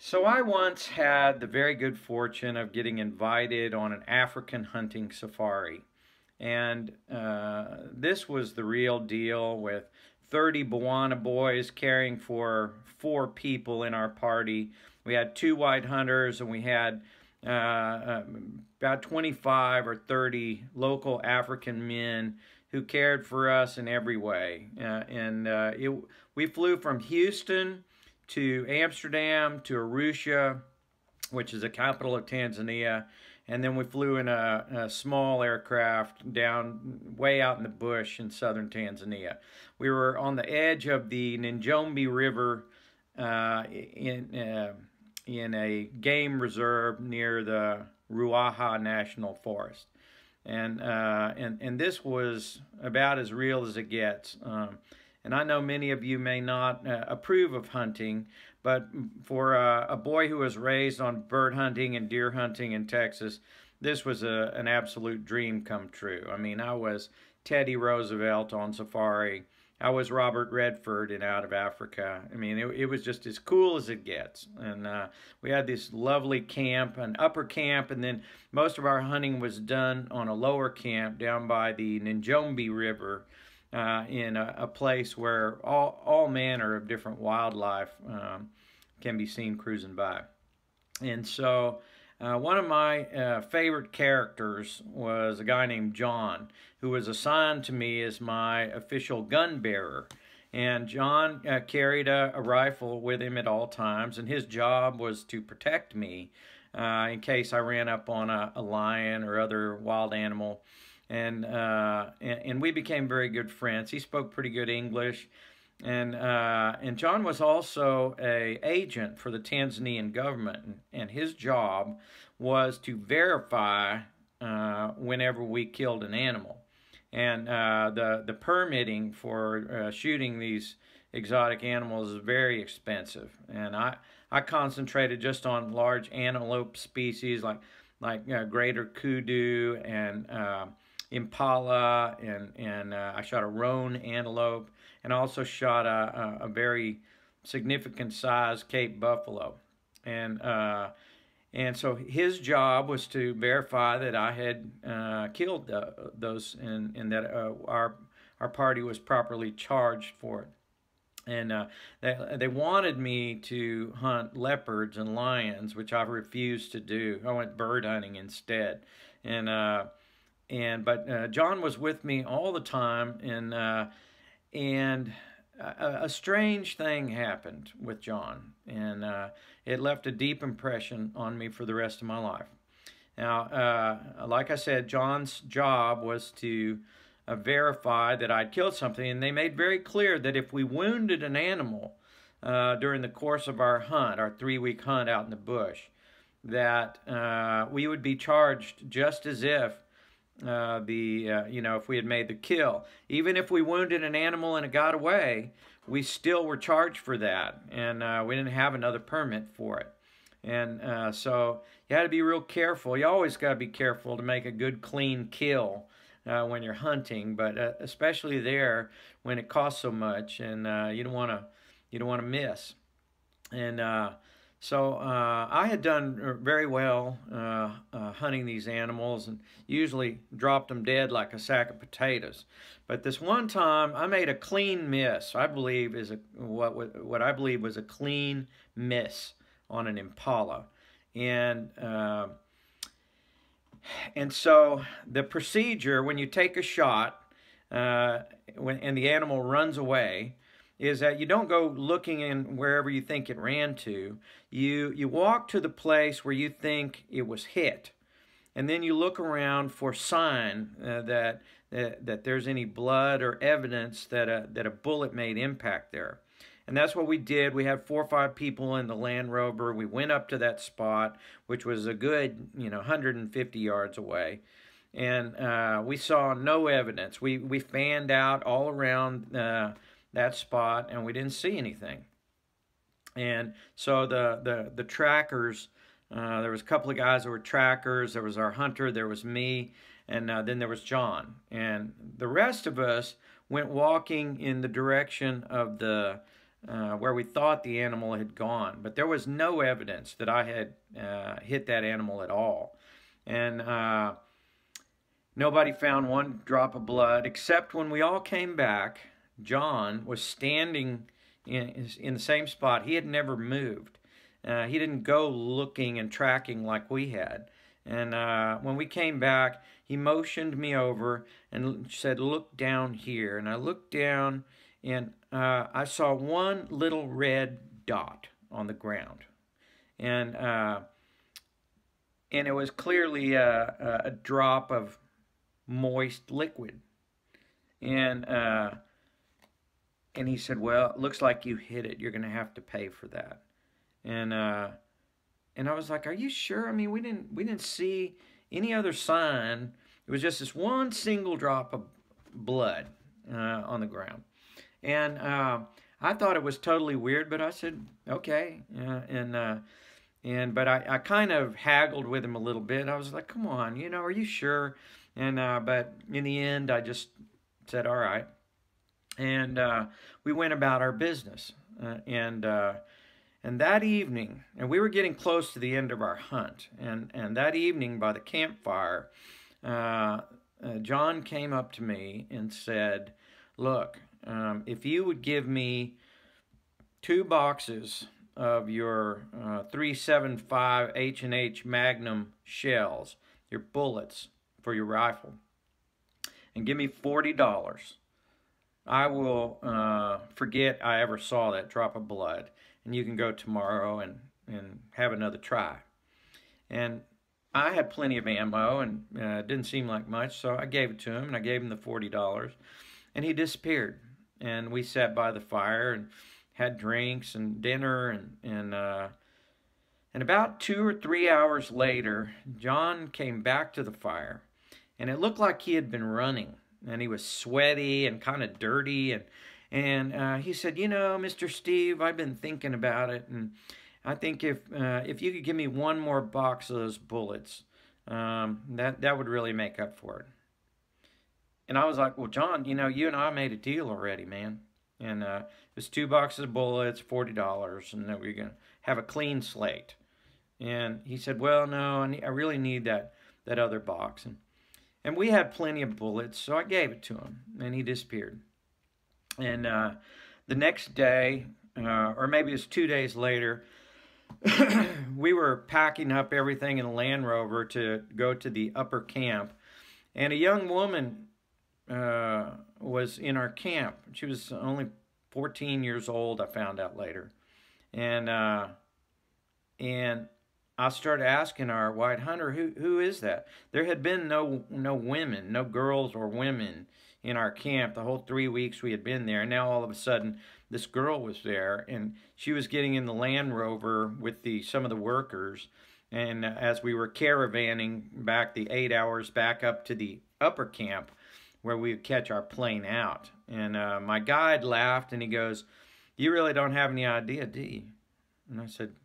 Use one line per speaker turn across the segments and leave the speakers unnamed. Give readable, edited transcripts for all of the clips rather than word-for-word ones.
So I once had the very good fortune of getting invited on an African hunting safari. And this was the real deal with 30 Bawana boys caring for 4 people in our party. We had 2 white hunters and we had about 25 or 30 local African men who cared for us in every way. We flew from Houston to Amsterdam to Arusha, which is the capital of Tanzania, and then we flew in a small aircraft down way out in the bush in southern Tanzania. We were on the edge of the Njombe River in a game reserve near the Ruaha National Forest. And this was about as real as it gets. And I know many of you may not approve of hunting, but for a boy who was raised on bird hunting and deer hunting in Texas, this was an absolute dream come true. I mean, I was Teddy Roosevelt on safari. I was Robert Redford in Out of Africa. I mean, it was just as cool as it gets. And we had this lovely camp, an upper camp, and then most of our hunting was done on a lower camp down by the Njombe River, in a place where all manner of different wildlife can be seen cruising by. And so one of my favorite characters was a guy named John, who was assigned to me as my official gun bearer. And John carried a rifle with him at all times, and his job was to protect me in case I ran up on a lion or other wild animal. And we became very good friends. He spoke pretty good English, and John was also an agent for the Tanzanian government, and his job was to verify whenever we killed an animal. And the permitting for shooting these exotic animals is very expensive. And I concentrated just on large antelope species like greater kudu and impala, and I shot a roan antelope, and also shot a very significant size Cape buffalo. And so his job was to verify that I had killed those, and that our party was properly charged for it. And they wanted me to hunt leopards and lions, which I refused to do. I went bird hunting instead. But John was with me all the time, and a strange thing happened with John, and it left a deep impression on me for the rest of my life. Now, like I said, John's job was to verify that I'd killed something, and they made very clear that if we wounded an animal during the course of our hunt, our 3-week hunt out in the bush, that we would be charged just as if if we had made the kill. Even if we wounded an animal and it got away, we still were charged for that, and we didn't have another permit for it. And so you had to be real careful. You always got to be careful to make a good, clean kill when you're hunting, but especially there when it costs so much, and you don't want to miss. And so I had done very well hunting these animals, and usually dropped them dead like a sack of potatoes. But this one time, I made a clean miss. I believe is what I believe was a clean miss on an impala, and so the procedure when you take a shot and the animal runs away is that you don't go looking in wherever you think it ran to. You walk to the place where you think it was hit, and then you look around for sign that there's any blood or evidence that a bullet made impact there. And that's what we did. We had 4 or 5 people in the Land Rover. We went up to that spot, which was a good 150 yards away, and we saw no evidence. We fanned out all around that spot, and we didn't see anything. And so the trackers, there was a couple of guys that were trackers. There was our hunter, there was me, and then there was John. And the rest of us went walking in the direction of the where we thought the animal had gone, but there was no evidence that I had hit that animal at all. And nobody found one drop of blood, except when we all came back, John was standing in the same spot. He had never moved. He didn't go looking and tracking like we had. And when we came back, he motioned me over and said, "Look down here." And I looked down, and I saw one little red dot on the ground. And it was clearly a drop of moist liquid. And he said, "Well, it looks like you hit it. You're going to have to pay for that." And I was like, "Are you sure? I mean, we didn't see any other sign. It was just this one single drop of blood on the ground." And I thought it was totally weird, but I said, "Okay." But I kind of haggled with him a little bit. I was like, "Come on, are you sure?" And but in the end, I just said, "All right." And we went about our business. And that evening, and we were getting close to the end of our hunt, and that evening by the campfire, John came up to me and said, "Look, if you would give me 2 boxes of your 375 H&H Magnum shells, your bullets for your rifle, and give me $40, I will forget I ever saw that drop of blood, and you can go tomorrow and have another try." And I had plenty of ammo, and it didn't seem like much, so I gave it to him, and I gave him the $40, and he disappeared. And we sat by the fire and had drinks and dinner, and about 2 or 3 hours later, John came back to the fire, and it looked like he had been running, and he was sweaty and kind of dirty, and he said, "Mr. Steve, I've been thinking about it, and I think if you could give me 1 more box of those bullets, that would really make up for it." And I was like, "Well, John, you and I made a deal already, man. And it was 2 boxes of bullets, $40, and that we're going to have a clean slate." And he said, "Well, no, I really need that other box." And we had plenty of bullets, so I gave it to him, and he disappeared. And the next day, or maybe it was 2 days later, we were packing up everything in a Land Rover to go to the upper camp, and a young woman was in our camp. She was only 14 years old, I found out later. And I started asking our white hunter, who is that? There had been no women, no girls or women in our camp the whole 3 weeks we had been there. And now all of a sudden, this girl was there, and she was getting in the Land Rover with some of the workers. And as we were caravanning back the 8 hours back up to the upper camp, where we would catch our plane out. And my guide laughed, and he goes, "You really don't have any idea, do you?" And I said,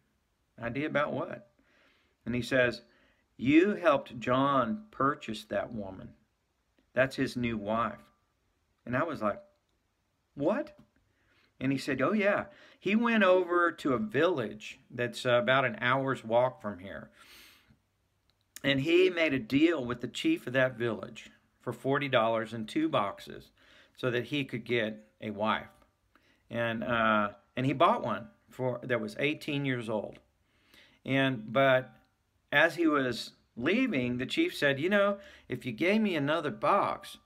"Idea about what?" And he says, "You helped John purchase that woman. That's his new wife." And I was like, "What?" And he said, "Oh, yeah. He went over to a village that's about an hour's walk from here. And he made a deal with the chief of that village for $40 and 2 boxes so that he could get a wife. And he bought one that was 18 years old. But as he was leaving, the chief said, "If you gave me another box,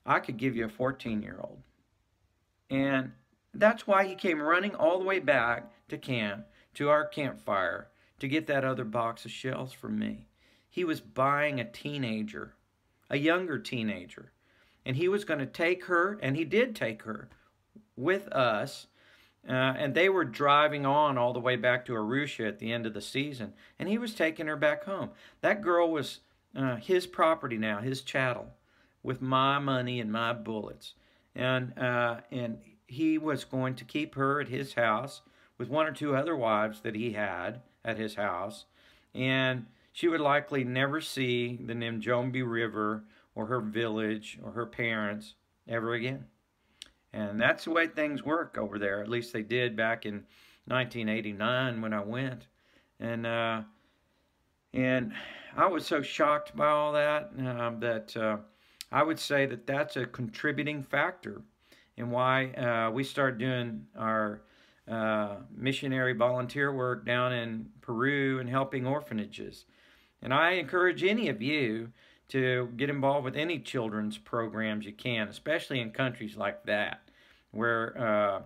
I could give you a 14-year-old. And that's why he came running all the way back to camp, to our campfire, to get that other box of shells from me. He was buying a teenager, a younger teenager. And he was going to take her, and he did take her, with us. And they were driving on all the way back to Arusha at the end of the season. And he was taking her back home. That girl was his property now, his chattel, with my money and my bullets. And he was going to keep her at his house with 1 or 2 other wives that he had at his house. And she would likely never see the Nimjombe River or her village or her parents ever again. And that's the way things work over there. At least they did back in 1989 when I went. And and I was so shocked by all that that I would say that that's a contributing factor in why we started doing our missionary volunteer work down in Peru and helping orphanages. And I encourage any of you to get involved with any children's programs you can, especially in countries like that, where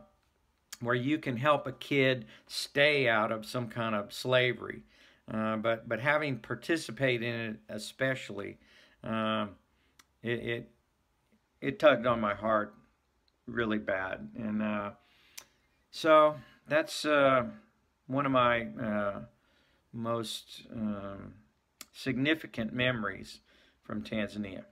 you can help a kid stay out of some kind of slavery. But having participated in it especially, it tugged on my heart really bad. And so that's one of my most significant memories from Tanzania.